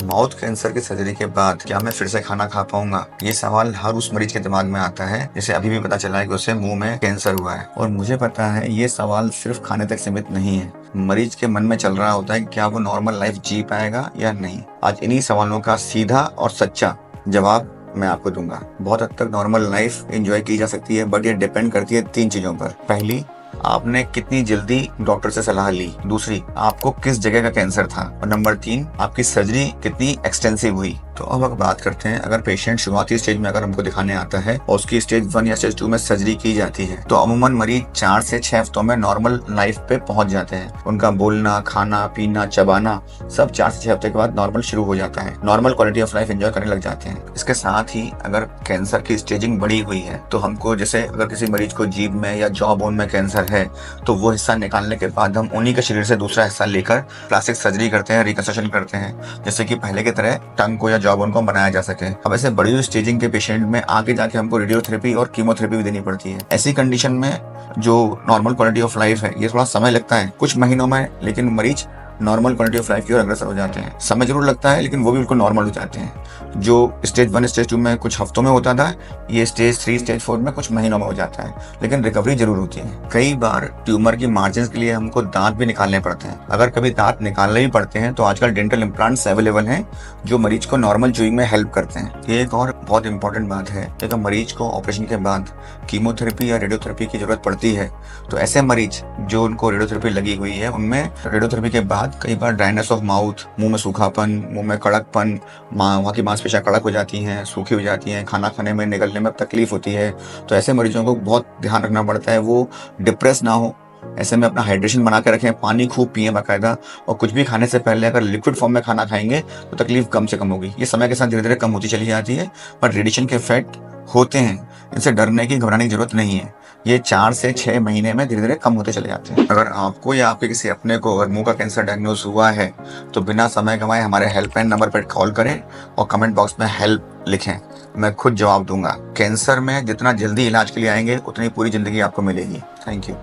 Mouth cancer की surgery के बाद क्या मैं फिर से खाना खा पाऊंगा? ये सवाल हर उस मरीज के दिमाग में आता है जिसे अभी भी पता चला है कि उसे मुंह में कैंसर हुआ है। और मुझे पता है ये सवाल सिर्फ खाने तक सीमित नहीं है। मरीज के मन में चल रहा होता है कि क्या वो नॉर्मल लाइफ जी पाएगा या नहीं। आज इन्हीं सवालों का सीधा और सच्चा जवाब मैं आपको दूंगा। बहुत हद तक नॉर्मल लाइफ एंजॉय की जा सकती है, बट ये डिपेंड करती है 3 चीजों पर। पहली, आपने कितनी जल्दी डॉक्टर से सलाह ली। दूसरी, आपको किस जगह का कैंसर था। और नंबर 3, आपकी सर्जरी कितनी एक्सटेंसिव हुई। तो अब अगर बात करते हैं, अगर पेशेंट शुरुआती स्टेज में अगर हमको दिखाने आता है और उसकी स्टेज 1 या स्टेज 2 में सर्जरी की जाती है तो अमूमन मरीज 4 से 6 हफ्तों में नॉर्मल लाइफ पे पहुंच जाते हैं। उनका बोलना, खाना, पीना, चबाना सब 4 से 6 हफ्ते के बाद नॉर्मल शुरू हो जाता है। Normal quality of life enjoy करने लग जाते हैं। इसके साथ ही अगर कैंसर की स्टेजिंग बड़ी हुई है तो हमको, जैसे अगर किसी मरीज को जीभ में या जॉ बोन में कैंसर है तो वो हिस्सा निकालने के बाद हम उन्हीं के शरीर से दूसरा हिस्सा लेकर प्लास्टिक सर्जरी करते हैं, रिकंस्ट्रक्शन करते हैं, जैसे कि पहले की तरह टंग को या जॉ बोन को बनाया जा सके। अब ऐसे बड़ी हुई स्टेजिंग के पेशेंट में आगे जाके हमको रेडियोथेरेपी और कीमोथेरेपी भी देनी पड़ती है। ऐसी कंडीशन में जो नॉर्मल क्वालिटी ऑफ लाइफ है ये थोड़ा समय लगता है, कुछ महीनों में, लेकिन मरीज नॉर्मल क्वालिटी ऑफ लाइफ की ओर अग्रसर हो जाते हैं। समय जरूर लगता है लेकिन वो भी बिल्कुल नॉर्मल हो जाते हैं। जो स्टेज 1 स्टेज 2 में कुछ हफ्तों में होता था, ये स्टेज 3 स्टेज 4 में कुछ महीनों में हो जाता है, लेकिन रिकवरी जरूर होती है। कई बार ट्यूमर की मार्जिन के लिए हमको दांत भी निकालने पड़ते हैं। अगर कभी दांत निकालने भी पड़ते हैं तो आजकल डेंटल इम्प्लांट्स अवेलेबल हैं जो मरीज को नॉर्मल च्यूइंग में हेल्प करते हैं। ये एक और बहुत इंपॉर्टेंट बात है कि अगर मरीज को ऑपरेशन के बाद कीमोथेरेपी या रेडियोथेरेपी की जरूरत पड़ती है तो ऐसे मरीज जो उनको रेडियोथेरेपी लगी हुई है उनमें रेडियोथेरेपी के बाद कई बार ड्राइनेस ऑफ माउथ, मुंह में सूखापन, मुंह में कड़कपन, वहाँ की मांसपेशियां कड़क हो जाती हैं, सूखी हो जाती हैं, खाना खाने में, निगलने में तकलीफ होती है। तो ऐसे मरीजों को बहुत ध्यान रखना पड़ता है वो डिप्रेस ना हो। ऐसे में अपना हाइड्रेशन बना के रखें, पानी खूब पिए बाकायदा, और कुछ भी खाने से पहले अगर लिक्विड फॉर्म में खाना खाएंगे तो तकलीफ कम से कम होगी। ये समय के साथ धीरे धीरे कम होती चली जाती है, पर रेडिएशन के इफेक्ट होते हैं, इनसे डरने की, घबराने की जरूरत नहीं है। ये 4 से 6 महीने में धीरे धीरे कम होते चले जाते हैं। अगर आपको या आपके किसी अपने को अगर मुंह का कैंसर डायग्नोज हुआ है तो बिना समय गंवाए हमारे हेल्पलाइन नंबर पर कॉल करें और कमेंट बॉक्स में हेल्प लिखें, मैं खुद जवाब दूंगा। कैंसर में जितना जल्दी इलाज के लिए आएंगे उतनी पूरी जिंदगी आपको मिलेगी। Thank you.